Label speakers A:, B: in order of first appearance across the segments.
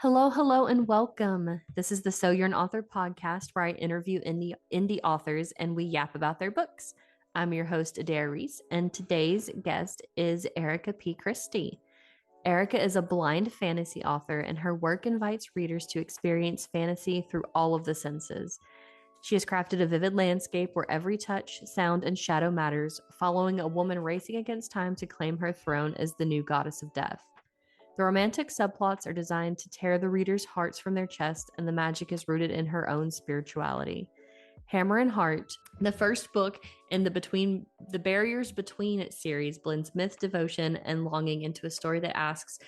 A: Hello, hello, and welcome. This is the So You're an Author podcast where I interview indie authors and we yap about their books. I'm your host, Adair Reese, and today's guest is Erica P. Christie. Erica is a blind fantasy author, and her work invites readers to experience fantasy through all of the senses. She has crafted a vivid landscape where every touch, sound, and shadow matters, following a woman racing against time to claim her throne as the new goddess of death. The romantic subplots are designed to tear the reader's hearts from their chest, and the magic is rooted in her own spirituality. Hammer and Heart, the first book in the Barriers Between It series, blends myth, devotion, and longing into a story that asks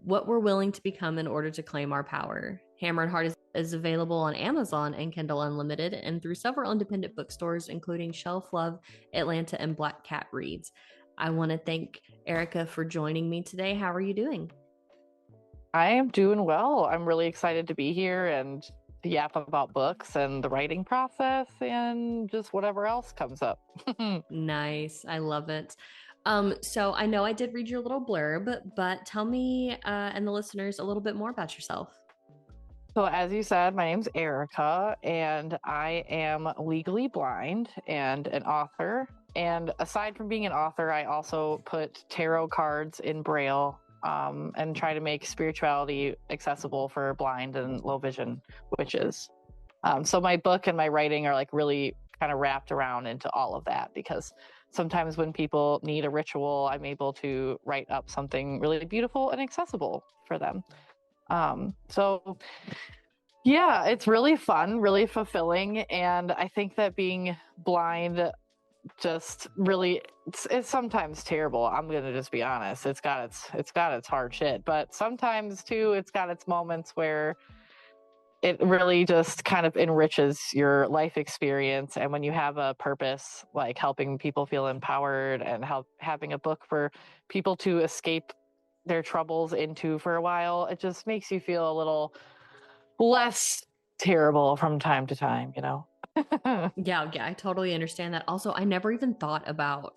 A: what we're willing to become in order to claim our power. Hammer and Heart is available on Amazon and Kindle Unlimited and through several independent bookstores, including Shelf Love, Atlanta, and Black Cat Reads. I want to thank Erica for joining me today. How are you doing?
B: I am doing well. I'm really excited to be here and to yap about books and the writing process and just whatever else comes up.
A: Nice. I love it. So I know I did read your little blurb, but tell me and the listeners a little bit more about yourself.
B: So, as you said, my name's Erica, and I am legally blind and an author. And aside from being an author, I also put tarot cards in Braille and try to make spirituality accessible for blind and low vision witches. So my book and my writing are like really kind of wrapped around into all of that, because sometimes when people need a ritual, I'm able to write up something really beautiful and accessible for them. So yeah, it's really fun, really fulfilling. And I think that being blind just really it's sometimes terrible. I'm gonna just be honest. It's got its hard shit, but sometimes too it's got its moments where it really just kind of enriches your life experience. And when you have a purpose like helping people feel empowered and having a book for people to escape their troubles into for a while, it just makes you feel a little less terrible from time to time, you know.
A: Yeah, I totally understand that. Also, I never even thought about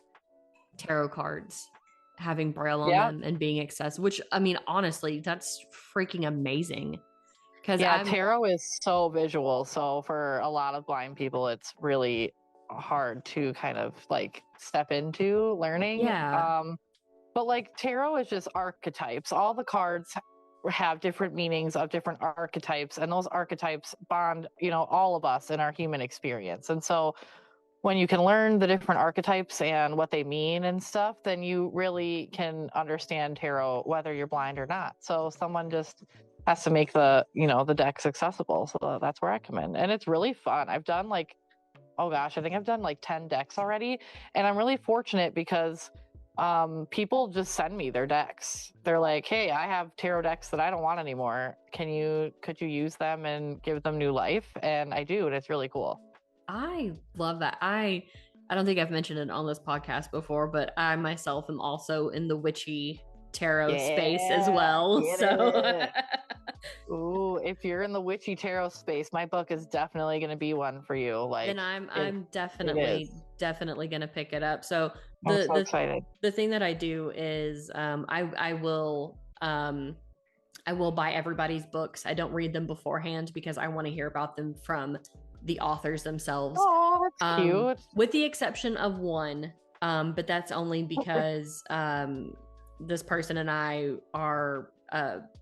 A: tarot cards having braille on
B: Yeah.
A: them and being accessible, which I mean, honestly, that's freaking amazing. Because
B: Yeah, tarot is so visual. So for a lot of blind people, it's really hard to kind of like step into learning.
A: yeah,
B: But like tarot is just archetypes. All the cards have different meanings of different archetypes, and those archetypes bond, all of us in our human experience. And so when you can learn the different archetypes and what they mean and stuff, then you really can understand tarot whether you're blind or not. So someone just has to make the decks accessible. So that's where I come in. And it's really fun. I've done oh gosh, I think I've done like 10 decks already. And I'm really fortunate because people just send me their decks. They're like, hey, I have tarot decks that I don't want anymore. Could you use them and give them new life? And I do, and it's really cool.
A: I love that. I don't think I've mentioned it on this podcast before, but I myself am also in the witchy tarot space as well. So
B: Ooh, if you're in the witchy tarot space, my book is definitely going to be one for you. Like,
A: then I'm definitely gonna pick it up. So
B: I'm so excited.
A: the thing that I do is I will buy everybody's books. I don't read them beforehand because I want to hear about them from the authors themselves.
B: Oh, that's cute.
A: With the exception of one, but that's only because this person and I are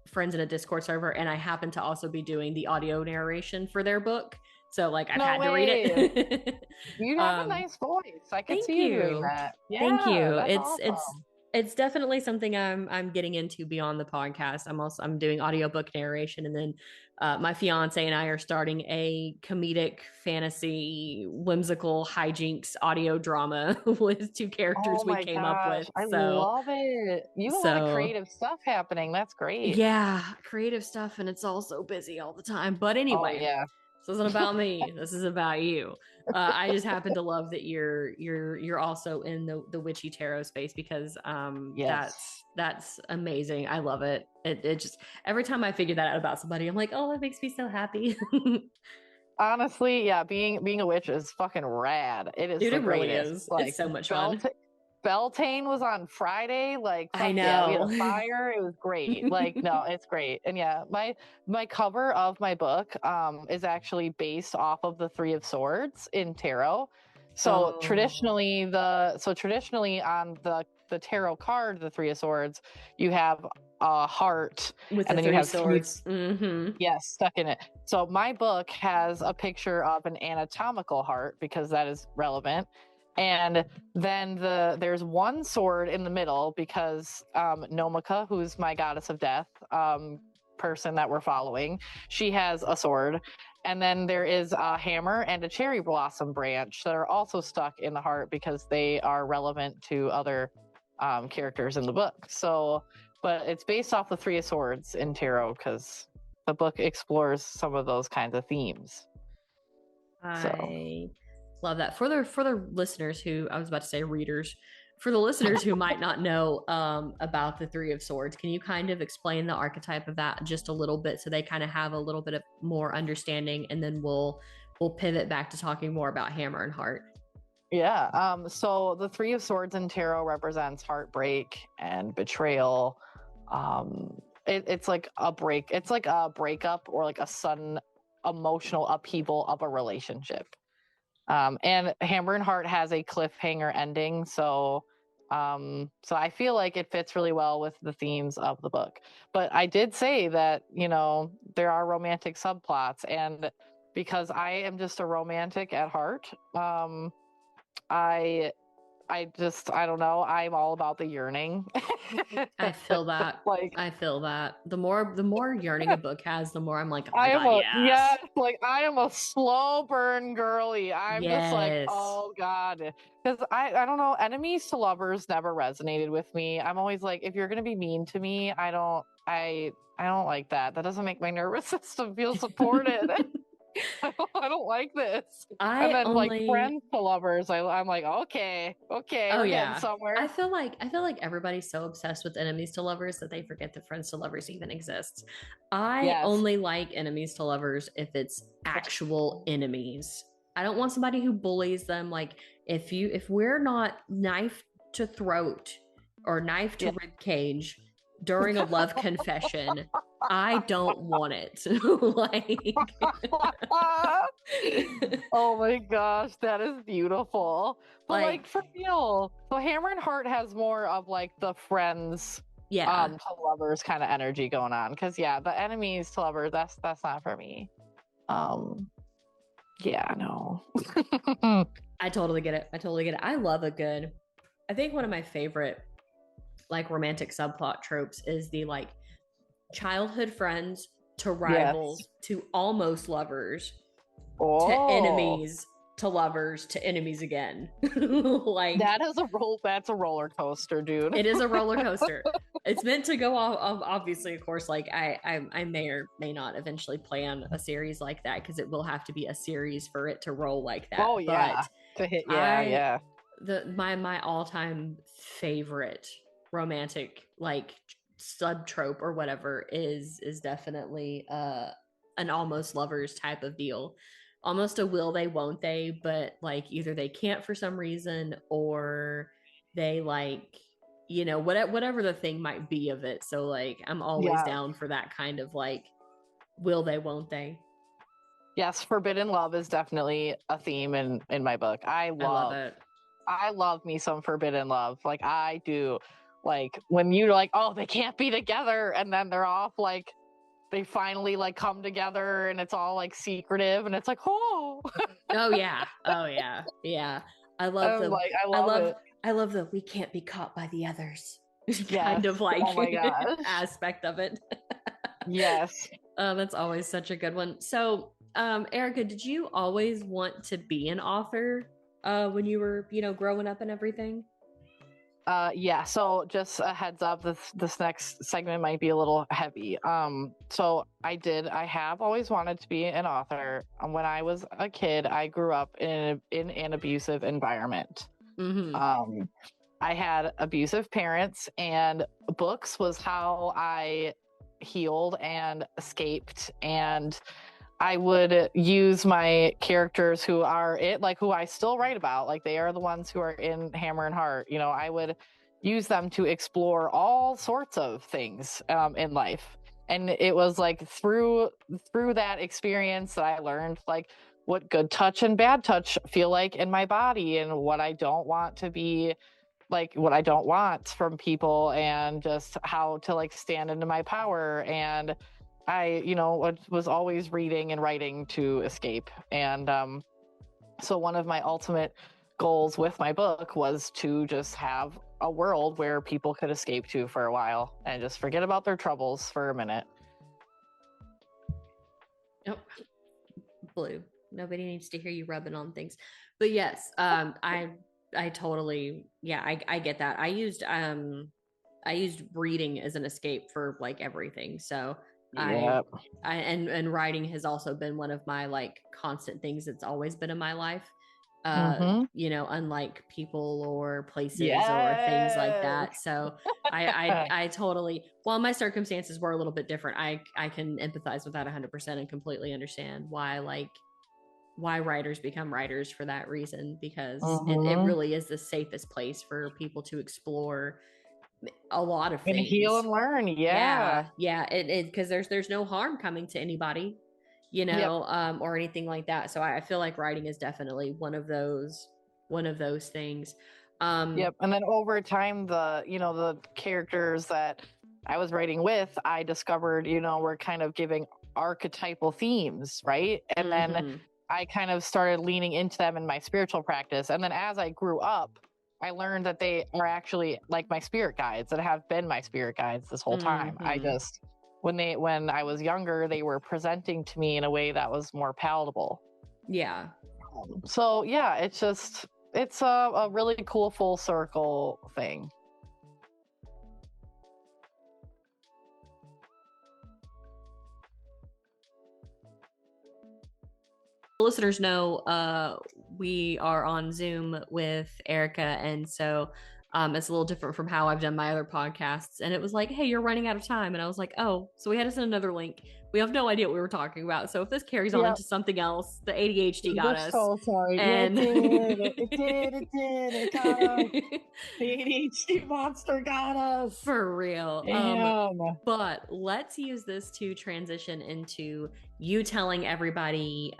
A: friends in a Discord server, and I happen to also be doing the audio narration for their book. So like I've had to read it.
B: You have a nice voice. I can see you doing that. Yeah,
A: thank you.
B: Awesome.
A: It's definitely something I'm getting into beyond the podcast. I'm doing audiobook narration, and then my fiance and I are starting a comedic fantasy whimsical hijinks audio drama with two characters we came up with.
B: I love it. You have a lot of creative stuff happening. That's great.
A: Yeah, creative stuff, and it's all so busy all the time. But anyway,
B: yeah.
A: This isn't about me. This is about you. I just happen to love that you're also in the witchy tarot space because
B: yes.
A: that's amazing. I love it. It just every time I figure that out about somebody, I'm like, oh, that makes me so happy.
B: Honestly, yeah, being a witch is fucking rad. It is.
A: Dude,
B: the
A: it really
B: greatest.
A: is. Like, it's so much fun.
B: Beltane was on Friday. Like,
A: I
B: fuck yeah, we had
A: know.
B: a fire. It was great. Like, no, it's great. And yeah, my cover of my book is actually based off of the Three of Swords in tarot. So
A: Oh,
B: traditionally on the tarot card, the Three of Swords, you have a heart,
A: with
B: and
A: the
B: then you
A: three
B: have
A: swords. Mm-hmm.
B: yes, stuck in it. So my book has a picture of an anatomical heart because that is relevant. And then there's one sword in the middle because Nomika, who's my goddess of death, person that we're following, she has a sword. And then there is a hammer and a cherry blossom branch that are also stuck in the heart because they are relevant to other characters in the book. So, but it's based off the Three of Swords in tarot because the book explores some of those kinds of themes. So
A: I love that. For the listeners who, I was about to say readers, for the listeners who might not know about the Three of Swords, can you kind of explain the archetype of that just a little bit so they kind of have a little bit of more understanding, and then we'll pivot back to talking more about Hammer and Heart.
B: yeah, so the Three of Swords in tarot represents heartbreak and betrayal. It's like a break. It's like a breakup or like a sudden emotional upheaval of a relationship. And Hammer and Heart has a cliffhanger ending, so I feel like it fits really well with the themes of the book. But I did say that, there are romantic subplots, and because I am just a romantic at heart, I I don't know, I'm all about the yearning.
A: I feel that.
B: Like
A: I feel that. The more yearning a book has, the more I'm like, oh my
B: I am
A: god,
B: a
A: yes.
B: yes, like I am a slow burn girly. I'm just like,
A: Yes.
B: oh god, because I don't know, enemies to lovers never resonated with me. I'm always like, if you're gonna be mean to me, I don't like that. That doesn't make my nervous system feel supported. I don't like this. And
A: I
B: then like
A: only
B: friends to lovers, I'm like, okay,
A: Oh
B: we're getting
A: yeah.
B: somewhere.
A: I feel like everybody's so obsessed with enemies to lovers that they forget that friends to lovers even exists. I
B: Yes.
A: only like enemies to lovers if it's actual enemies. I don't want somebody who bullies them. Like if we're not knife to throat or knife to
B: Yeah.
A: rib cage during a love confession, I don't want it. Like
B: Oh my gosh, that is beautiful. But like
A: like
B: for real, so Hammer and Heart has more of like the friends
A: yeah.
B: to lovers kind of energy going on. Cause yeah, the enemies to lovers, that's not for me. Um yeah, no.
A: I totally get it. I love a good. I think one of my favorite like romantic subplot tropes is the like childhood friends to
B: Yes.
A: rivals to almost lovers to
B: Oh,
A: enemies to lovers to enemies again. Like
B: that's a roller coaster, dude.
A: it is a roller coaster. It's meant to go off. Obviously, of course, like I may or may not eventually plan a series like that because it will have to be a series for it to roll like that.
B: Oh
A: But
B: yeah. To hit, yeah,
A: I
B: yeah.
A: my all-time favorite romantic like sub trope or whatever is definitely an almost lovers type of deal, almost a will they won't they, but like either they can't for some reason or they like whatever the thing might be of it. So like I'm always
B: Yeah.
A: down for that kind of like will they won't they.
B: Yes, forbidden love is definitely a theme in my book.
A: I love it.
B: I love me some forbidden love. Like I do. Like when you're like, oh, they can't be together, and then they're off like they finally like come together and it's all like secretive and it's like, oh.
A: Oh yeah. Oh yeah. Yeah. I love
B: I'm
A: the
B: like, I
A: I
B: love
A: love
B: it.
A: I love the we can't be caught by the others
B: Yes.
A: kind of
B: Oh my
A: like
B: gosh.
A: aspect of it.
B: Yes.
A: That's always such a good one. So, Erica, did you always want to be an author when you were, growing up and everything?
B: Yeah, so just a heads up, this next segment might be a little heavy. So I have always wanted to be an author. When I was a kid, I grew up in an abusive environment.
A: Mm-hmm.
B: Um I had abusive parents, and books was how I healed and escaped. And I would use my characters who are who I still write about, like they are the ones who are in Hammer and Heart. You know, I would use them to explore all sorts of things in life. And it was like through that experience that I learned like what good touch and bad touch feel like in my body, and what I don't want to be, like what I don't want from people, and just how to like stand into my power. And I, was always reading and writing to escape. And so one of my ultimate goals with my book was to just have a world where people could escape to for a while and just forget about their troubles for a minute.
A: Nope. Blue. Nobody needs to hear you rubbing on things. But yes, I totally, yeah, I get that. I used reading as an escape for like everything. So
B: Yep.
A: and writing has also been one of my like constant things that's always been in my life. Unlike people or places or things like that. So I totally, while my circumstances were a little bit different, I can empathize with that 100% and completely understand why writers become writers for that reason, because it really is the safest place for people to explore a lot of things
B: and heal and learn.
A: Yeah, it because there's no harm coming to anybody, or anything like that. So I feel like writing is definitely one of those things.
B: And then over time, the characters that I was writing with, I discovered, were kind of giving archetypal themes, right? And then I kind of started leaning into them in my spiritual practice. And then as I grew up, I learned that they are actually like my spirit guides, that have been my spirit guides this whole time. I just, when I was younger, they were presenting to me in a way that was more palatable.
A: Yeah.
B: So yeah, it's a really cool full circle thing.
A: Listeners know we are on Zoom with Erica, and so it's a little different from how I've done my other podcasts. And it was like, hey, you're running out of time. And I was like, oh, so we had to send another link. We have no idea what we were talking about. So if this carries on to something else, the ADHD got us.
B: So sorry.
A: And
B: it did. It got us. The ADHD monster got us.
A: For real.
B: Damn.
A: But let's use this to transition into you telling everybody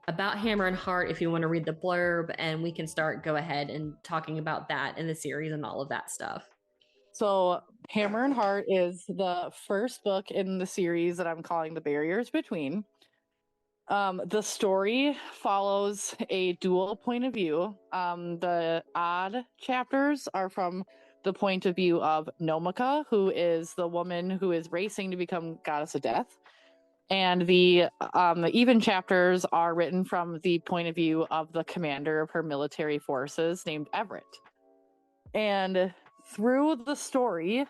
A: about Hammer and Heart if you want to read the blurb, and we can go ahead and talking about that in the series and all of that stuff.
B: So Hammer and Heart is the first book in the series that I'm calling The Barriers Between. The story follows a dual point of view. The odd chapters are from the point of view of Nomica, who is the woman who is racing to become goddess of death. And the even chapters are written from the point of view of the commander of her military forces named Everett. And through the story,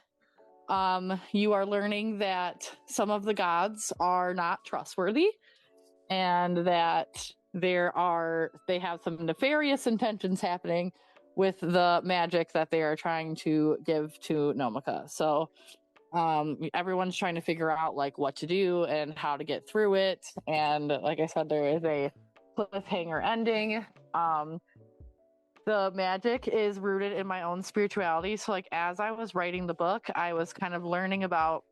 B: you are learning that some of the gods are not trustworthy, and that they have some nefarious intentions happening with the magic that they are trying to give to Nomica. So everyone's trying to figure out like what to do and how to get through it. And like I said, there is a cliffhanger ending. The magic is rooted in my own spirituality. So like as I was writing the book, I was kind of learning about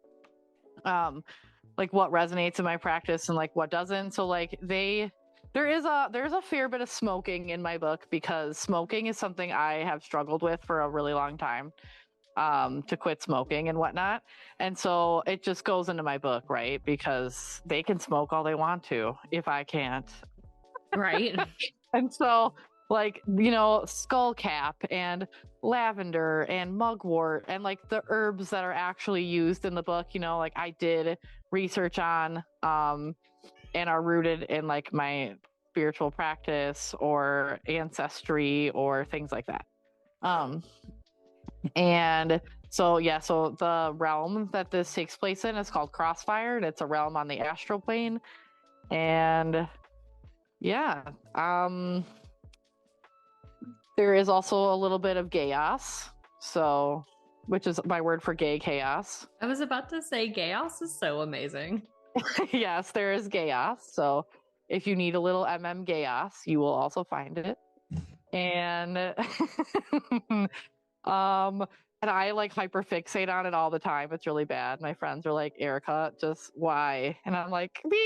B: like what resonates in my practice and like what doesn't. So like there's a fair bit of smoking in my book, because smoking is something I have struggled with for a really long time. To quit smoking and whatnot. And so it just goes into my book, right? Because they can smoke all they want to if I can't.
A: Right.
B: And so like, skullcap and lavender and mugwort and like the herbs that are actually used in the book, like I did research on and are rooted in like my spiritual practice or ancestry or things like that. And so the realm that this takes place in is called Crossfire, and it's a realm on the astral plane. And there is also a little bit of chaos, which is my word for gay chaos.
A: I was about to say chaos is so amazing.
B: Yes, there is chaos. So if you need a little chaos, you will also find it. And and I like hyperfixate on it all the time. It's really bad. My friends are like, Erica, just why? And I'm like, because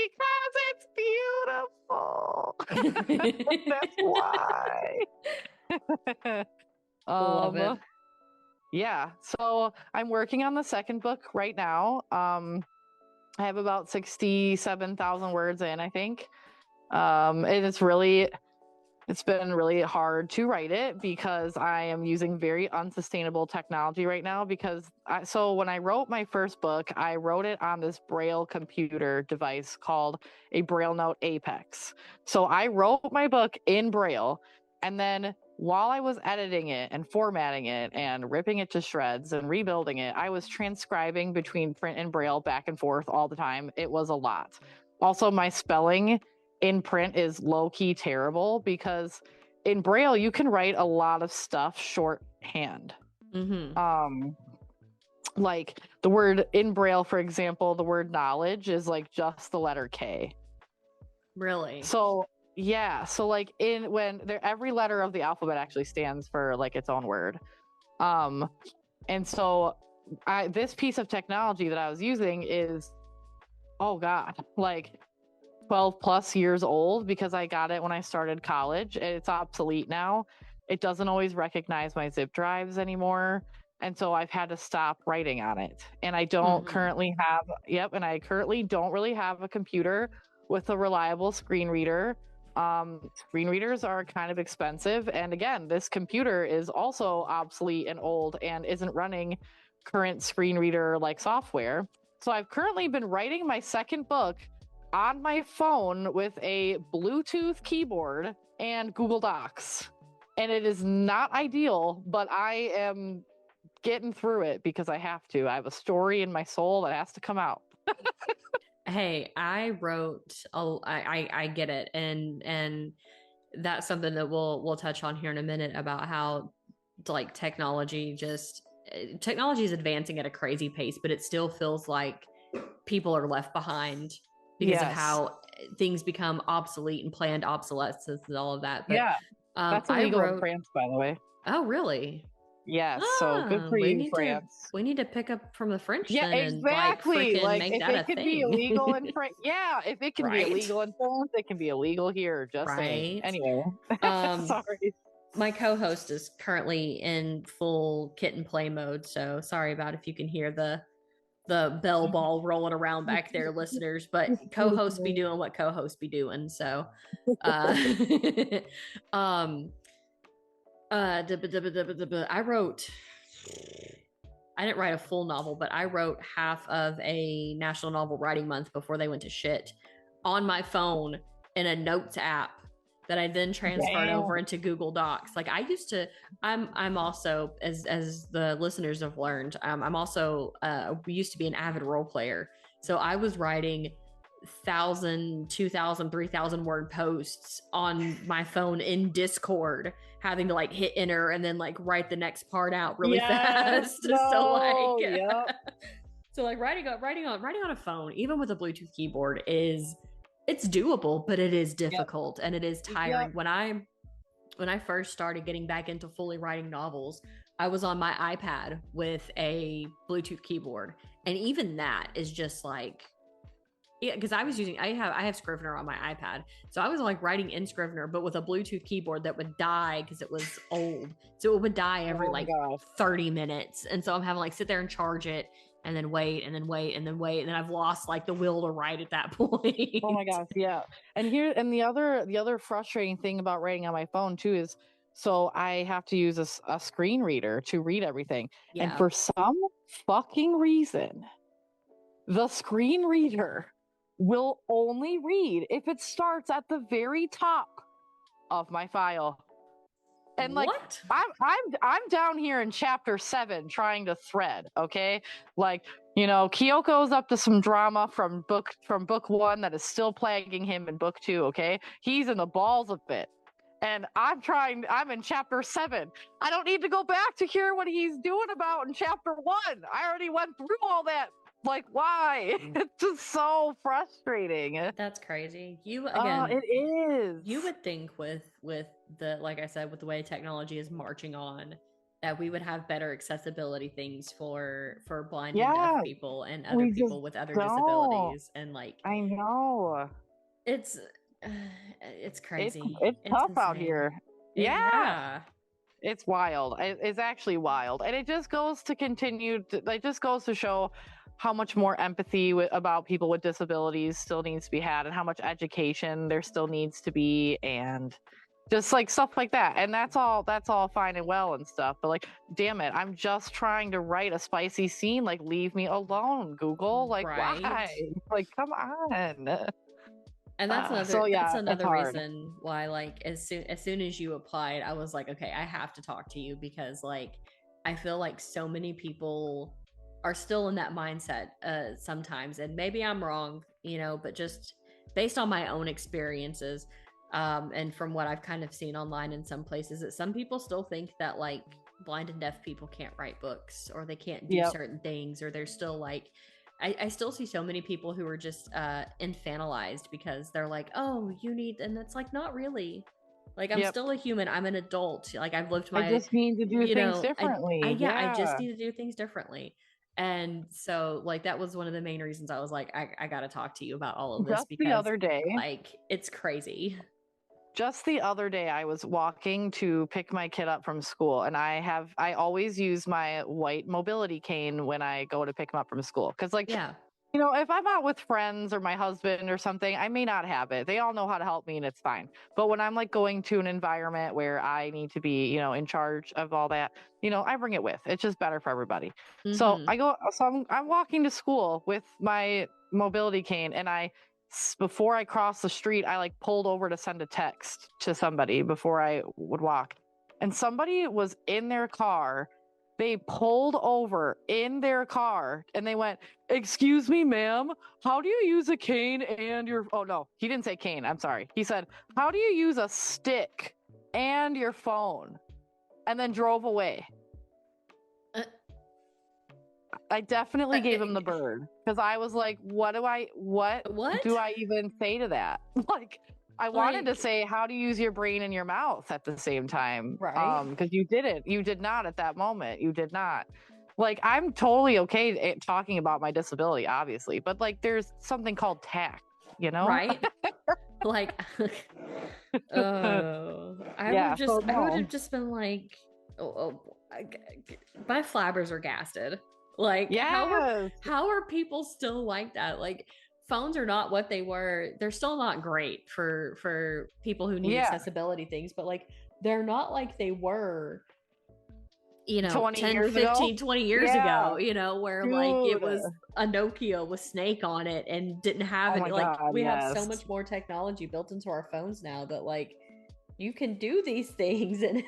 B: it's beautiful. That's why.
A: Love it.
B: Yeah. So I'm working on the second book right now. I have about 67,000 words in, I think. And it's been really hard to write it because I am using very unsustainable technology right now. So when I wrote my first book, I wrote it on this Braille computer device called a Braille Note Apex. So I wrote my book in Braille, and then while I was editing it and formatting it and ripping it to shreds and rebuilding it, I was transcribing between print and Braille back and forth all the time. It was a lot. Also, my spelling in print is low-key terrible because in Braille you can write a lot of stuff shorthand. Like the word in Braille, for example, the word knowledge is like just the letter K.
A: Really?
B: So yeah, so like every letter of the alphabet actually stands for like its own word. And so this piece of technology that I was using is, oh god, like 12 plus years old because I got it when I started college. It's obsolete now. It doesn't always recognize my zip drives anymore. And so I've had to stop writing on it. And I don't currently have, and I currently don't really have a computer with a reliable screen reader. Screen readers are kind of expensive. And again, this computer is also obsolete and old and isn't running current screen reader like software. So I've currently been writing my second book on my phone with a Bluetooth keyboard and Google Docs. And it is not ideal, but I am getting through it because I have to. I have a story in my soul that has to come out.
A: Hey, I wrote I get it, and that's something that we'll touch on here in a minute about how like technology is advancing at a crazy pace, but it still feels like people are left behind because of how things become obsolete and planned obsolescence and all of that. But
B: that's illegal in France, by the way.
A: Oh, really?
B: Yes. So good for you, France.
A: We need to pick up from the French.
B: Yeah,
A: then
B: exactly.
A: And
B: like
A: make
B: if
A: that
B: it can be illegal in France, if it can be illegal in France, it can be illegal here. Just saying. Anyway, sorry.
A: My co-host is currently in full kit and play mode, so sorry about if you can hear the bell ball rolling around back there, listeners. But co-hosts be doing what co-hosts be doing. So, I didn't write a full novel, but I wrote half of a National Novel Writing Month before they went to shit on my phone in a notes app that I then transferred over into Google Docs. Like I used to, I'm also, as the listeners have learned, I'm also, we used to be an avid role player. So I was writing 1,000, 2,000, 3,000 word posts on my phone in Discord, having to like hit enter and then like write the next part out really fast. So like writing on a phone, even with a Bluetooth keyboard, it's doable, but it is difficult and it is tiring. When I first started getting back into fully writing novels, I was on my iPad with a Bluetooth keyboard, and even that is just like, because I have Scrivener on my iPad, so I was like writing in Scrivener, but with a Bluetooth keyboard that would die because it was old, so it would die every 30 minutes, and so I'm having like sit there and charge it, and then wait, and then wait, and then wait, and then I've lost like the will to write at that point.
B: Oh my gosh, yeah. And the other frustrating thing about writing on my phone too is, so I have to use a screen reader to read everything, and for some fucking reason, the screen reader will only read if it starts at the very top of my file. And like what? I'm down here in chapter 7 trying to thread, okay? Like, you know, Kyoko's up to some drama from book 1 that is still plaguing him in book 2, okay? He's in the balls of it. And I'm in chapter 7. I don't need to go back to hear what he's doing about in chapter 1. I already went through all that Like, why? It's just so frustrating.
A: That's crazy. You
B: Oh,
A: again,
B: it is.
A: you would think with the, like I said, with the way technology is marching on, that we would have better accessibility things for blind and deaf
B: Yeah,
A: people and other
B: we just
A: people with other
B: don't.
A: disabilities, and like
B: I know.
A: it's it's crazy.
B: It's
A: It's
B: tough out
A: insane.
B: here. Yeah.
A: Yeah.
B: It's wild. It's actually wild. And it just goes to it just goes to show how much more empathy about people with disabilities still needs to be had, and how much education there still needs to be, and just like stuff like that. And that's all fine and well and stuff. But like, damn it, I'm just trying to write a spicy scene. Like, leave me alone, Google. Like,
A: Right.
B: why? Like, come on.
A: And that's
B: So yeah, it's
A: another
B: hard.
A: reason why, like, as soon as you applied, I was like, okay, I have to talk to you, because like I feel like so many people are still in that mindset sometimes, and maybe I'm wrong, but just based on my own experiences, and from what I've kind of seen online in some places, that some people still think that like blind and deaf people can't write books, or they can't do certain things, or they're still like, I still see so many people who are just infantilized, because they're like, oh, you need, and it's like, not really. Like, I'm still a human. I'm an adult. Like, I've lived
B: I
A: my,
B: just need to do things differently.
A: yeah, I just need to do things differently. And so, like, that was one of the main reasons I was like, I got to talk to you about all of this,
B: Just the
A: because
B: other day,
A: like, it's crazy.
B: I was walking to pick my kid up from school, and I always use my white mobility cane when I go to pick him up from school. Cause like,
A: Yeah.
B: if I'm out with friends or my husband or something, I may not have it. They all know how to help me and it's fine. But when I'm like going to an environment where I need to be, in charge of all that, I bring it with. It's just better for everybody. So I'm walking to school with my mobility cane, and before I crossed the street, I like pulled over to send a text to somebody before I would walk. And somebody was in their car. They pulled over in their car and they went, "Excuse me, ma'am, how do you use a cane and your..." Oh, no, he didn't say cane. I'm sorry. He said, "How do you use a stick and your phone?" And then drove away. I definitely gave him the bird, because I was like, what do I even say to that? Like, I wanted to say, how do you use your brain and your mouth at the same time?
A: Right.
B: Because you did not at that moment. You did not. Like, I'm totally okay talking about my disability, obviously, but like, there's something called tact,
A: Right. Like, oh, I would have just been like, my flabbers are gasted. Like,
B: yes.
A: how are people still like that? Like, phones are not what they were. They're still not great for people who need accessibility things, but like, they're not like they were,
B: 20
A: 10,
B: years
A: 15,
B: ago?
A: 20 years ago, where like it
B: Dude.
A: was a Nokia with Snake on it and didn't have any, like,
B: God,
A: we have so
B: yes.
A: much more technology built into our phones now that like you can do these things and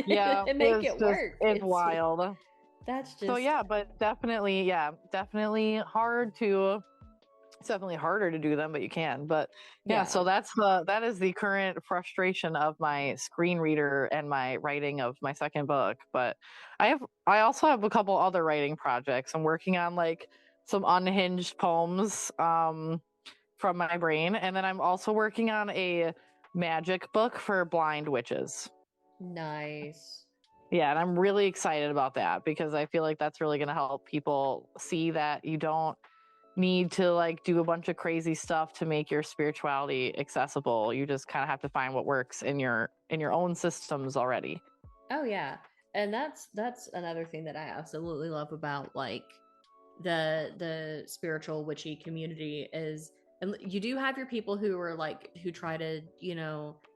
A: and make it work.
B: It's wild.
A: That's just,
B: so yeah, but definitely hard to. It's definitely harder to do them, but you can. But yeah, so that is the current frustration of my screen reader and my writing of my second book. But I also have a couple other writing projects. I'm working on like some unhinged poems from my brain, and then I'm also working on a magic book for blind witches.
A: nice.
B: Yeah, and I'm really excited about that, because I feel like that's really going to help people see that you don't need to like do a bunch of crazy stuff to make your spirituality accessible. You just kind of have to find what works in your own systems already.
A: Oh yeah. And that's another thing that I absolutely love about like the spiritual witchy community is, and you do have your people who are like, who try to,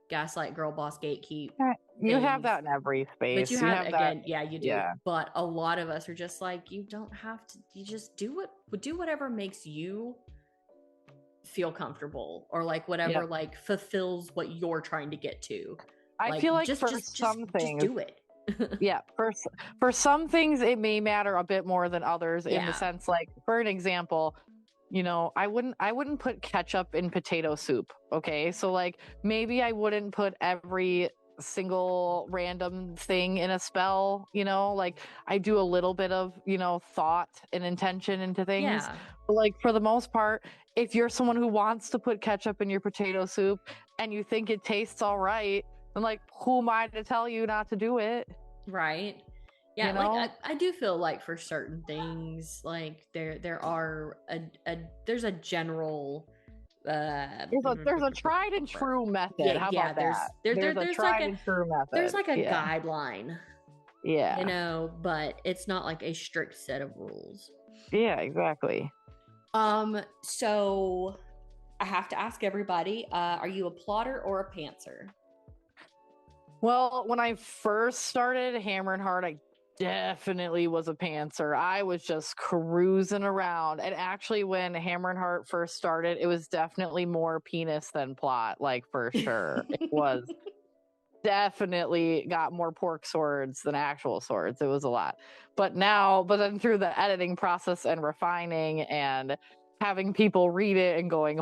A: gaslight, girl boss, gatekeep.
B: You have that in every space.
A: But you have again,
B: that,
A: you do. Yeah. But a lot of us are just like, you don't have to. You just do whatever makes you feel comfortable, or like whatever like fulfills what you're trying to get to.
B: I feel like for some things,
A: just do it.
B: Yeah, for some things it may matter a bit more than others. In the sense, like, for an example, I wouldn't put ketchup in potato soup. Okay, so like maybe I wouldn't put every single random thing in a spell, like I do a little bit of, thought and intention into things.
A: Yeah.
B: But like for the most part, if you're someone who wants to put ketchup in your potato soup and you think it tastes all right, then like who am I to tell you not to do it?
A: Right. Yeah, like I do feel like for certain things, like there are there's a general
B: there's a tried and true method. How about that? There's a tried and true method.
A: There's like a guideline.
B: Yeah.
A: But it's not like a strict set of rules.
B: Yeah, exactly.
A: So I have to ask everybody, are you a plotter or a pantser?
B: Well, when I first started Hammer and Heart, I definitely was a pantser. I was just cruising around. And actually, when Hammer and Heart first started, it was definitely more penis than plot, like for sure. It was definitely got more pork swords than actual swords. It was a lot. But then through the editing process and refining and having people read it and going,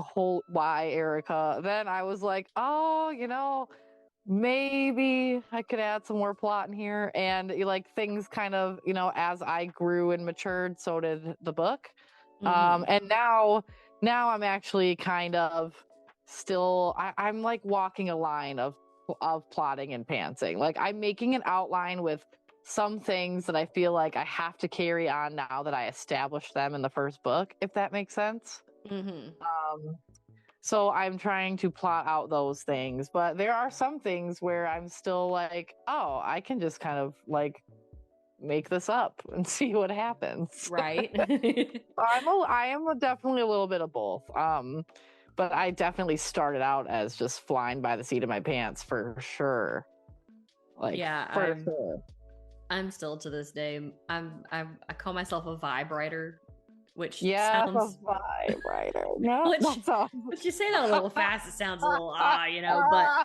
B: why, Erica? Then I was like, oh, maybe I could add some more plot in here. And like things kind of, as I grew and matured, so did the book. And now I'm actually kind of still, I'm like walking a line of plotting and pantsing. Like I'm making an outline with some things that I feel like I have to carry on now that I established them in the first book, if that makes sense. So I'm trying to plot out those things, but there are some things where I'm still like, oh, I can just kind of like make this up and see what happens.
A: Right.
B: I am definitely a little bit of both. But I definitely started out as just flying by the seat of my pants for sure. Like, yeah, for sure.
A: I'm still to this day. I call myself a vibe writer, which
B: sounds a vibe writer. No,
A: but you say that a little fast. It sounds a little but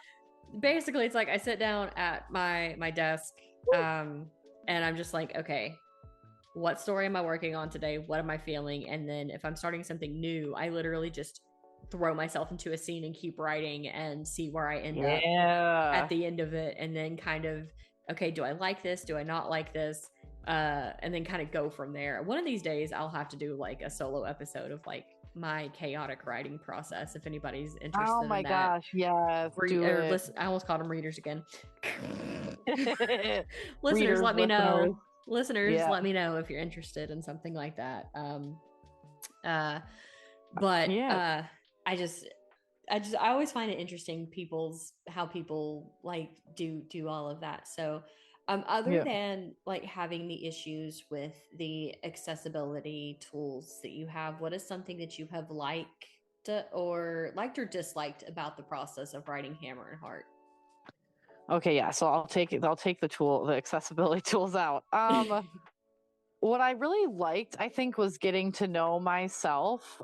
A: basically, it's like I sit down at my desk, and I'm just like, okay, what story am I working on today? What am I feeling? And then if I'm starting something new, I literally just throw myself into a scene and keep writing and see where I end up at the end of it. And then kind of, okay, do I like this? Do I not like this? And then kind of go from there. One of these days I'll have to do like a solo episode of like my chaotic writing process if anybody's interested.
B: Oh my gosh, yes.
A: I almost called them readers again. Listeners, let me know. Listeners, let me know if you're interested in something like that. I always find it interesting how people like do all of that. So other than like having the issues with the accessibility tools that you have, what is something that you have liked or disliked about the process of writing Hammer and Heart?
B: Okay, yeah. So I'll take the accessibility tools out. What I really liked, I think, was getting to know myself,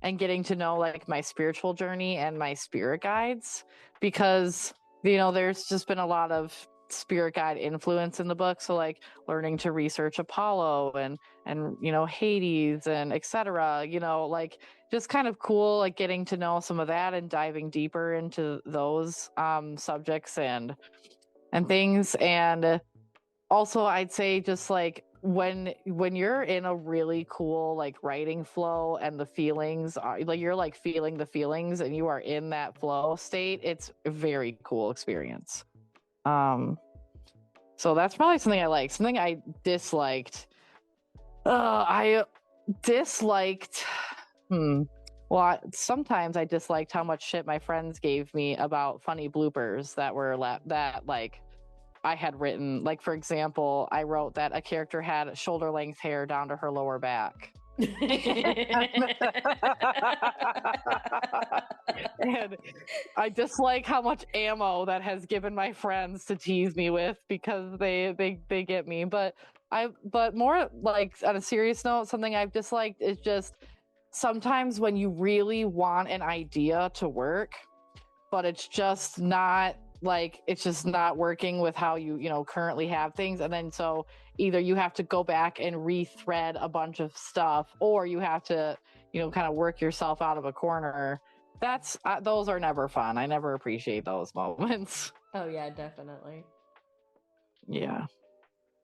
B: and getting to know like my spiritual journey and my spirit guides, because there's just been a lot of spirit guide influence in the book. So like learning to research Apollo and Hades and etc. Like just kind of cool, like getting to know some of that and diving deeper into those subjects and things. And also I'd say just like when you're in a really cool like writing flow and the feelings are like you're like feeling the feelings and you are in that flow state, it's a very cool experience. So that's probably something I like. Something I disliked. Sometimes I disliked how much shit my friends gave me about funny bloopers that were that like I had written. Like, for example, I wrote that a character had shoulder length hair down to her lower back. And I dislike how much ammo that has given my friends to tease me with, because they get me. But more like on a serious note, something I've disliked is just sometimes when you really want an idea to work, but it's just not working with how you currently have things. And then so either you have to go back and rethread a bunch of stuff, or you have to kind of work yourself out of a corner that's those are never fun. I never appreciate those moments.
A: Oh yeah, definitely.
B: Yeah.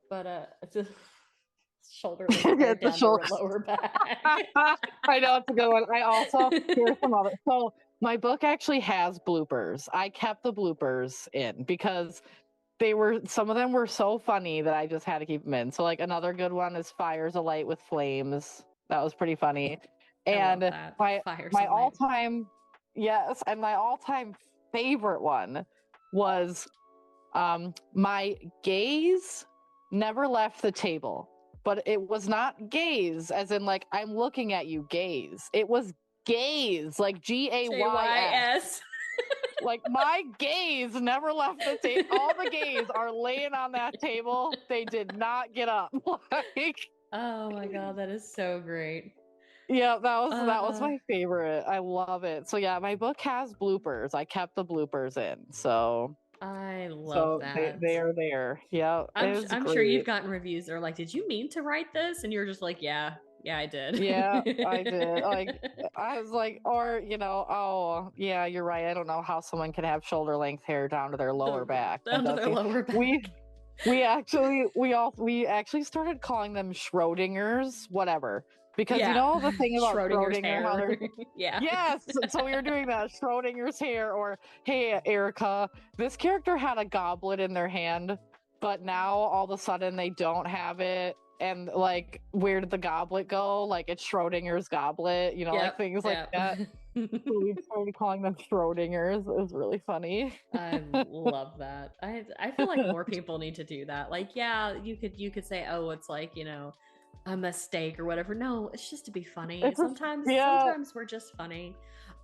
A: But it's a shoulder length hair
B: It's a
A: down to her
B: shoulder.
A: lower back.
B: I know it's a good one. I also here's some other. So my book actually has bloopers. I kept the bloopers in because some of them were so funny that I just had to keep them in. So like another good one is Fires Alight with Flames. That was pretty funny.
A: I love
B: And
A: that.
B: my
A: Fires
B: my
A: alight.
B: all-time yes, and my all-time favorite one was my gaze never left the table. But it was not gaze as in like I'm looking at you gaze. It was gaze, like GAYS. Like my gaze never left the table. All the gays are laying on that table. They did not get up. Like,
A: oh my god, that is so great.
B: Yeah, that was my favorite. I love it. So yeah, my book has bloopers. I kept the bloopers in. So
A: I love that.
B: They are there. Yeah,
A: I'm sure you've gotten reviews that are like, "Did you mean to write this?" And you're just like, "Yeah, I did."
B: Yeah, I did. Like, I was like, or oh yeah, you're right. I don't know how someone can have shoulder length hair down to their lower back.
A: Down to their lower back.
B: We actually started calling them Schrodinger's, whatever. Because you know the thing about Schrodinger's hair?
A: Yeah.
B: Yes. So we were doing that Schrodinger's hair, or hey, Erica, this character had a goblet in their hand, but now all of a sudden they don't have it. And like, where did the goblet go? Like, it's Schrodinger's goblet, like things like that. So we started calling them Schrodinger's. It was really funny.
A: I love that. I feel like more people need to do that. Like, yeah, you could say, oh, it's like, a mistake or whatever. No, it's just to be funny. Sometimes we're just funny.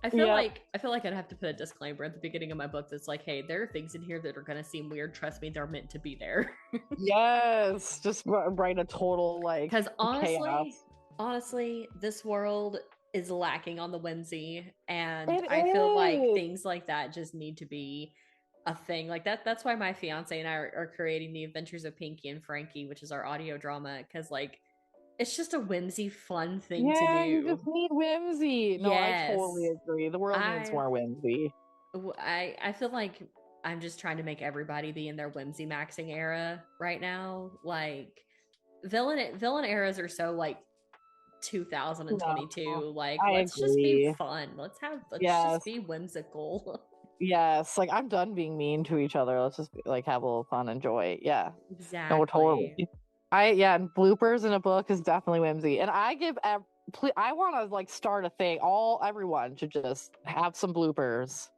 A: I feel like I'd have to put a disclaimer at the beginning of my book that's like, hey, there are things in here that are gonna seem weird. Trust me, they're meant to be there.
B: Yes, just write a total like,
A: because honestly, this world is lacking on the whimsy, and I feel like things like that just need to be a thing. Like that's why my fiance and I are creating The Adventures of Pinky and Frankie, which is our audio drama, because like it's just a whimsy, fun thing to do.
B: Yeah, you just need whimsy. No, I totally agree. The world needs more whimsy.
A: I feel like I'm just trying to make everybody be in their whimsy maxing era right now. Like villain eras are so like 2022. No, like let's just be fun. Let's just be whimsical.
B: Yes, like I'm done being mean to each other. Let's just like have a little fun and joy. Yeah,
A: exactly.
B: No, totally. And bloopers in a book is definitely whimsy. And I want to like start a thing. Everyone should just have some bloopers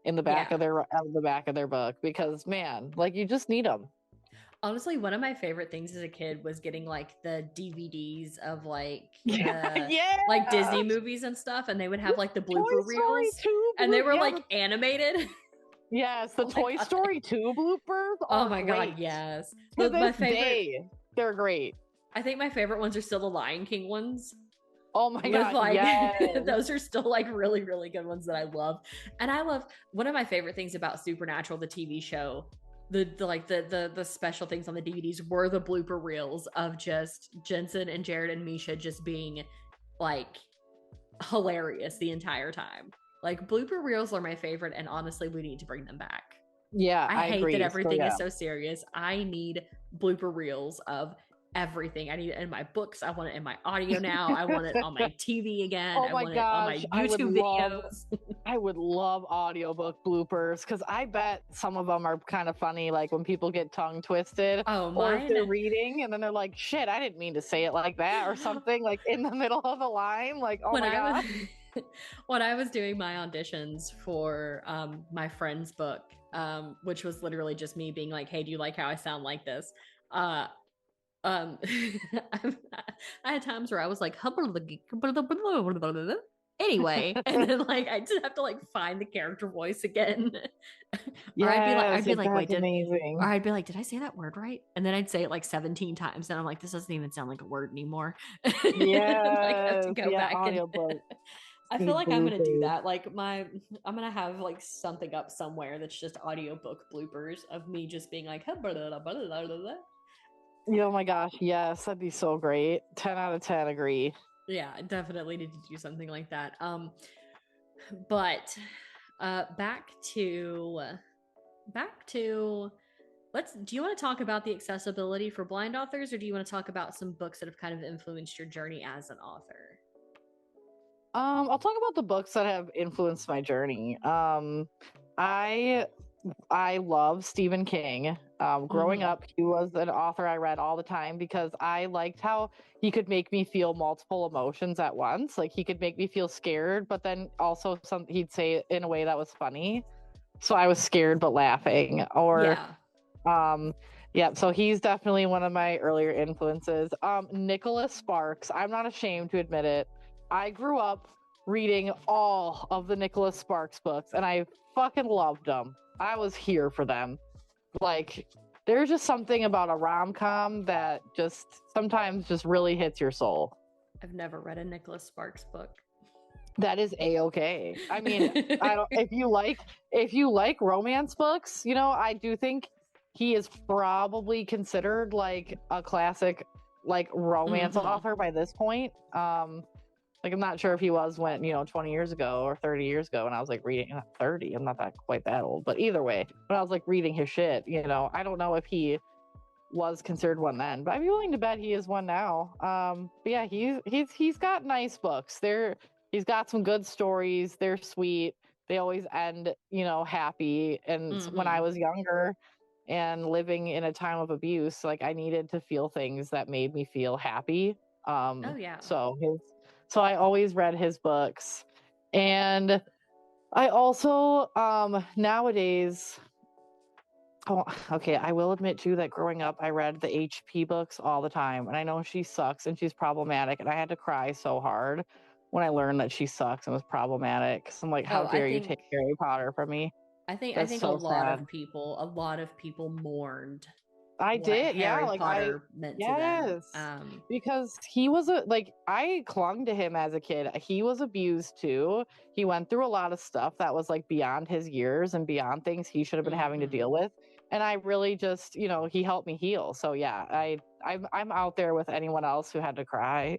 B: in the back of their book, because man, like you just need them.
A: Honestly, one of my favorite things as a kid was getting like the DVDs of like like Disney movies and stuff, and they would have like the blooper reels, and they were like animated.
B: Yes, the Toy Story 2 bloopers.
A: Oh my god, yes.
B: My favorite. They're great.
A: I think my favorite ones are still the Lion King ones.
B: Oh my god, yes.
A: Those are still like really, really good ones that I love. And I love one of my favorite things about Supernatural, the TV show. The special things on the DVDs were the blooper reels of just Jensen and Jared and Misha just being like hilarious the entire time. Like blooper reels are my favorite, and honestly, we need to bring them back.
B: Yeah,
A: I hate that everything is so serious. I need blooper reels of everything. I need it in my books. I want it in my audio now. I want it on my TV again.
B: Oh my gosh,
A: it on my YouTube videos.
B: I would love audiobook bloopers, because I bet some of them are kind of funny, like when people get tongue twisted. Or if they're reading and then they're like, shit, I didn't mean to say it like that, or something like in the middle of a line. Like, oh my god.
A: When I was doing my auditions for my friend's book, which was literally just me being like, hey, do you like how I sound like this? I had times where I was like, anyway, and then like I just have to like find the character voice again. Or I'd be like, wait, amazing. Or I'd be like, did I say that word right? And then I'd say it like 17 times, and I'm like, this doesn't even sound like a word anymore.
B: Yeah,
A: like, I have to go back and I feel like I'm gonna do that. Like I'm gonna have like something up somewhere that's just audiobook bloopers of me just being like,
B: oh my gosh, yes, that'd be so great. 10 out of 10 agree.
A: Yeah, I definitely need to do something like that. But back to do you want to talk about the accessibility for blind authors, or do you want to talk about some books that have kind of influenced your journey as an author?
B: I'll talk about the books that have influenced my journey. I I love Stephen King. Growing
A: Mm-hmm.
B: up, he was an author I read all the time because I liked how he could make me feel multiple emotions at once. Like he could make me feel scared, but then also he'd say it in a way that was funny. So I was scared but laughing. Or
A: Yeah.
B: um yeah, so he's definitely one of my earlier influences. Nicholas Sparks, I'm not ashamed to admit it. I grew up reading all of the Nicholas Sparks books and I fucking loved them. I was here for them. Like there's just something about a rom-com that just sometimes just really hits your soul.
A: I've never read a Nicholas Sparks book.
B: That is a-okay. I mean, I don't if you like romance books, you know, I do think he is probably considered like a classic like romance
A: Mm-hmm.
B: author by this point. Like I'm not sure if he was when, 20 years ago or 30 years ago when I was like reading, not 30, I'm not that quite that old, but either way, when I was like reading his shit, I don't know if he was considered one then, but I'd be willing to bet he is one now. But yeah, he's got nice books. He's got some good stories. They're sweet. They always end, happy. And when I
A: Mm-hmm.
B: was younger and living in a time of abuse, like I needed to feel things that made me feel happy.
A: Oh yeah.
B: So I always read his books. And I also nowadays, oh, okay, I will admit too that growing up I read the HP books all the time, and I know she sucks and she's problematic, and I had to cry so hard when I learned that she sucks and was problematic. So I'm like, how
A: Oh, I
B: dare you take
A: think
B: Harry Potter from me?
A: I
B: That's
A: think
B: so sad.
A: a lot of people mourned
B: I
A: what
B: did, yeah,
A: Harry
B: like
A: Potter meant to them.
B: yes, because he was I clung to him as a kid. He was abused too. He went through a lot of stuff that was like beyond his years and beyond things he should have been having to
A: Mm-hmm.
B: deal with. And I really just, he helped me heal. So yeah, I'm out there with anyone else who had to cry.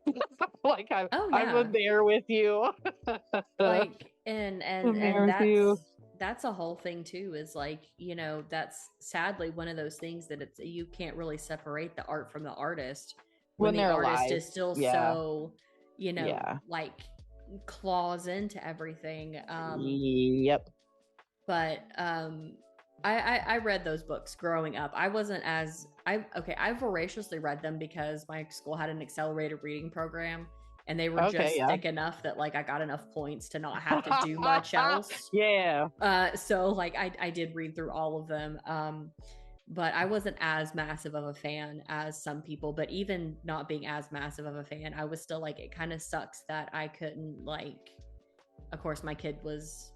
B: Like
A: Oh
B: I'm
A: yeah.
B: there with you. I'm
A: Like and
B: there with you.
A: that's a whole thing too, is like, that's sadly one of those things that it's you can't really separate the art from the artist when
B: When
A: the
B: they're
A: artist
B: alive.
A: is still
B: Yeah.
A: so,
B: Yeah.
A: like claws into everything.
B: Yep.
A: But I read those books growing up. I wasn't as I voraciously read them because my school had an accelerated reading program, and they were
B: Okay,
A: just
B: yeah.
A: thick enough that like I got enough points to not have to do much else.
B: Yeah.
A: So like I did read through all of them. But I wasn't as massive of a fan as some people. But even not being as massive of a fan, I was still like, it kind of sucks that I couldn't, like, of course my kid was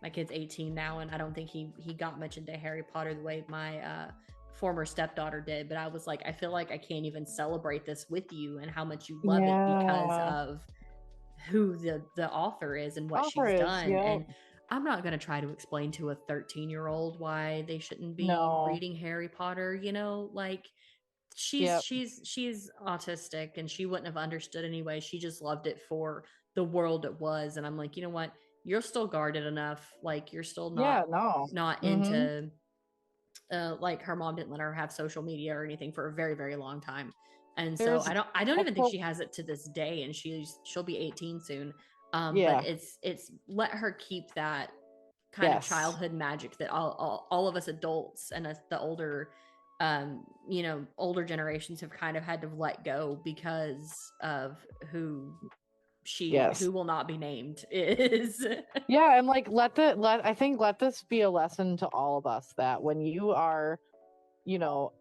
A: my kid's 18 now, and I don't think he got much into Harry Potter the way my former stepdaughter did. But I was like, I feel like I can't even celebrate this with you and how much you love it because
B: Yeah.
A: of who the author is and what
B: Offer
A: she's
B: is,
A: done.
B: yeah.
A: And I'm not going to try to explain to a 13-year-old why they shouldn't be
B: No.
A: reading Harry Potter, like
B: Yep.
A: she's autistic and she wouldn't have understood anyway. She just loved it for the world it was. And I'm like, you know what, you're still guarded enough, like you're still
B: Yeah, no.
A: not
B: Mm-hmm.
A: into like her mom didn't let her have social media or anything for a very very long time. And so
B: There's
A: I don't
B: a
A: even think
B: quote.
A: she has it to this day, and she'll be 18 soon. But
B: Yeah.
A: it's let her keep that kind of
B: Yes.
A: childhood magic that all of us adults and us, the older older generations have kind of had to let go because of
B: Yes.
A: who will not be named is.
B: Yeah, and like I think let this be a lesson to all of us that when you are, you know,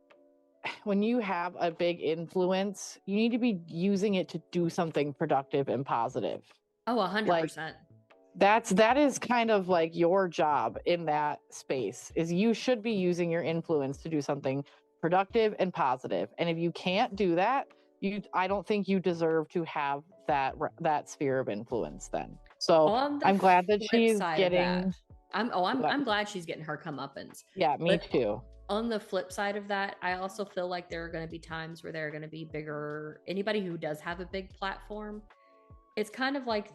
B: when you have a big influence, you need to be using it to do something productive and positive.
A: Oh,
B: Like
A: 100%.
B: that is kind of like your job in that space is you should be using your influence to do something productive and positive. And if you can't do that, I don't think you deserve to have that sphere of influence then. So
A: On the
B: I'm glad that
A: flip
B: she's
A: side of that,
B: getting
A: I'm glad she's getting her comeuppance.
B: yeah, me
A: But
B: too.
A: on the flip side of that, I also feel like there are going to be times where there are going to be bigger, anybody who does have a big platform, It's kind of like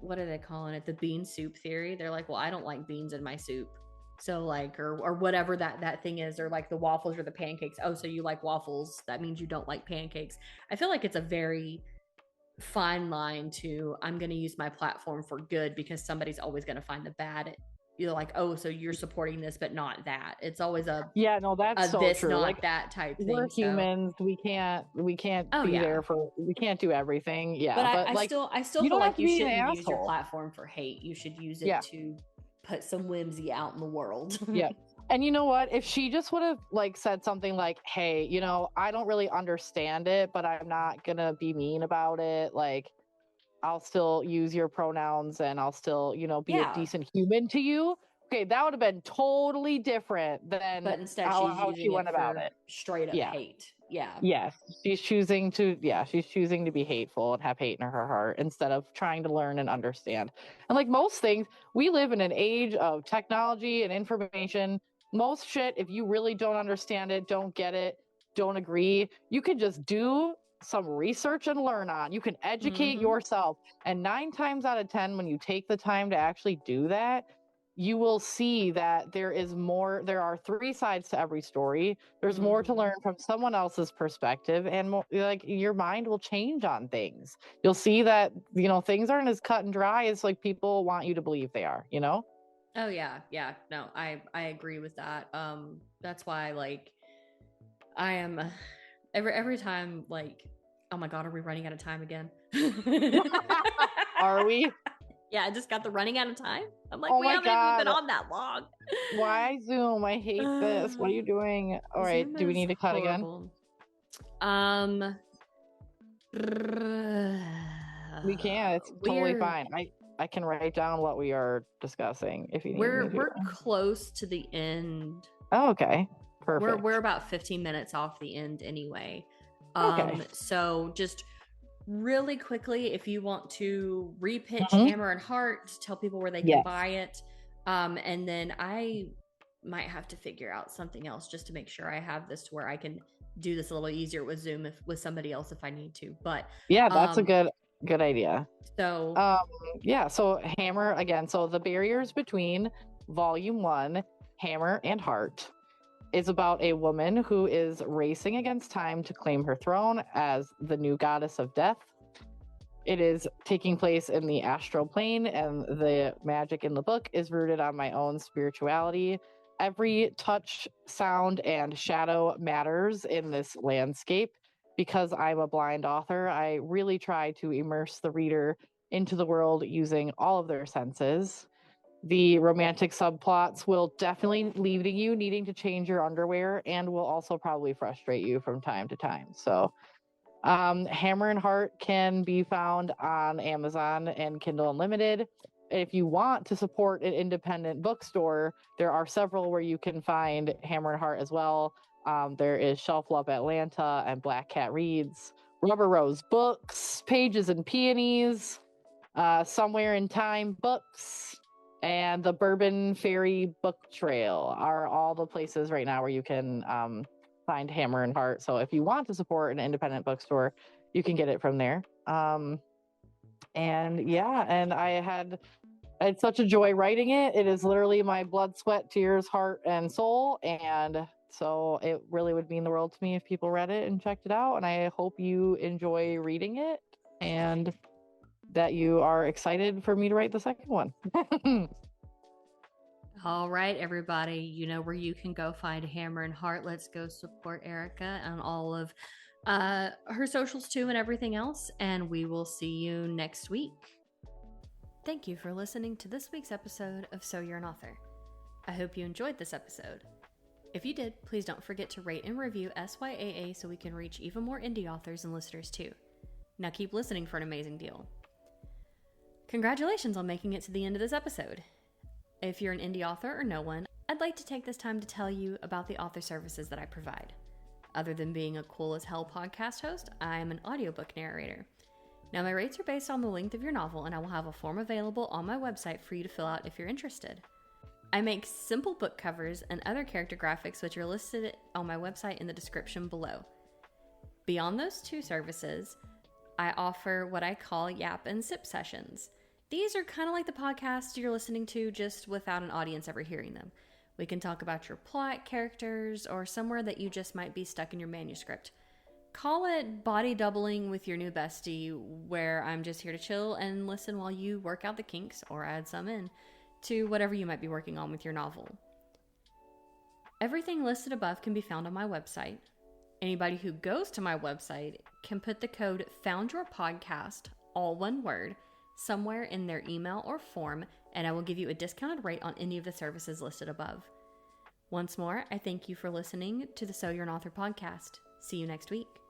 A: what are they calling it? The bean soup theory. They're like, well, I don't like beans in my soup. So like, or whatever that thing is, or like the waffles or the pancakes. Oh, so you like waffles. That means you don't like pancakes. I feel like it's a very fine line to, I'm going to use my platform for good because somebody's always going to find the bad. You're like, oh, so you're supporting this, but not that. It's always
B: yeah, no, that's so
A: this,
B: true.
A: not
B: Like
A: that type
B: we're
A: thing.
B: humans. We can't
A: Oh,
B: be
A: yeah.
B: there we can't do everything. Yeah.
A: But
B: But
A: I
B: like,
A: still
B: you
A: feel
B: don't have
A: like
B: to
A: you
B: be an
A: shouldn't use your
B: asshole.
A: platform for hate. You should use it
B: Yeah.
A: to put some whimsy out in the world.
B: Yeah. And you know what? If she just would have like said something like, hey, you know, I don't really understand it, but I'm not gonna be mean about it. Like, I'll still use your pronouns and I'll still, you know, be a
A: Yeah.
B: decent human to you. Okay, that would have been totally different than
A: But instead
B: how
A: she's
B: she
A: using
B: went
A: it
B: about
A: for
B: it.
A: straight up
B: Yeah.
A: hate. Yeah.
B: Yes, she's choosing to be hateful and have hate in her heart instead of trying to learn and understand. And like most things, we live in an age of technology and information. Most shit, if you really don't understand it, don't get it, don't agree, you can just do some research and learn on. You can educate yourself. And 9 times out of 10, when you take the time to actually do that, you will see that there are 3 sides to every story. There's more to learn from someone else's perspective, and like your mind will change on things. You'll see that, you know, things aren't as cut and dry as like people want you to believe they are, you know?
A: Oh yeah. No, I agree with that. That's why like I am every time like, oh my god, are we running out of time again?
B: Are we?
A: Yeah, I just got the running out of time. I'm like,
B: Oh
A: we
B: my
A: haven't even been
B: God.
A: on that long.
B: Why Zoom? I hate this. What are you doing? All right,
A: Zoom
B: do we
A: is
B: need to cut again?
A: horrible.
B: We can. It's totally fine. I can write down what we are discussing if you need me to.
A: We're close to the end.
B: Oh, okay. Perfect.
A: We're about 15 minutes off the end anyway.
B: Okay.
A: So just really quickly, if you want to repitch Hammer and Heart, tell people where they can buy it. And then I might have to figure out something else just to make sure I have this to where I can do this a little easier with Zoom with somebody else if I need to. But
B: yeah, that's a good idea.
A: So
B: so Hammer again. So the barriers between Volume 1, Hammer and Heart, is about a woman who is racing against time to claim her throne as the new goddess of death. It is taking place in the astral plane, and the magic in the book is rooted on my own spirituality. Every touch, sound, and shadow matters in this landscape. Because I'm a blind author, I really try to immerse the reader into the world using all of their senses. The romantic subplots will definitely leave you needing to change your underwear and will also probably frustrate you from time to time. So Hammer and Heart can be found on Amazon and Kindle Unlimited. If you want to support an independent bookstore, there are several where you can find Hammer and Heart as well. There is Shelf Love Atlanta and Black Cat Reads, Rubber Rose Books, Pages and Peonies, Somewhere in Time Books, and the Bourbon Ferry Book Trail are all the places right now where you can find Hammer and Heart. So if you want to support an independent bookstore, you can get it from there. And I had such a joy writing it. It is literally my blood, sweat, tears, heart, and soul. And so it really would mean the world to me if people read it and checked it out. And I hope you enjoy reading it and that you are excited for me to write the second one.
A: All right, everybody, you know where you can go find Hammer and Heart. Let's go support Erica on all of her socials too and everything else. And we will see you next week. Thank you for listening to this week's episode of So You're an Author. I hope you enjoyed this episode. If you did, please don't forget to rate and review SYAA so we can reach even more indie authors and listeners too. Now keep listening for an amazing deal. Congratulations on making it to the end of this episode. If you're an indie author or no one, I'd like to take this time to tell you about the author services that I provide. Other than being a cool as hell podcast host, I am an audiobook narrator. Now my rates are based on the length of your novel, and I will have a form available on my website for you to fill out if you're interested. I make simple book covers and other character graphics which are listed on my website in the description below. Beyond those 2 services, I offer what I call yap and sip sessions. These are kind of like the podcast you're listening to, just without an audience ever hearing them. We can talk about your plot, characters, or somewhere that you just might be stuck in your manuscript. Call it body doubling with your new bestie, where I'm just here to chill and listen while you work out the kinks or add some in to whatever you might be working on with your novel. Everything listed above can be found on my website. Anybody who goes to my website can put the code FOUNDYOURPODCAST, all one word, somewhere in their email or form, and I will give you a discounted rate on any of the services listed above. Once more, I thank you for listening to the So You're an Author podcast. See you next week.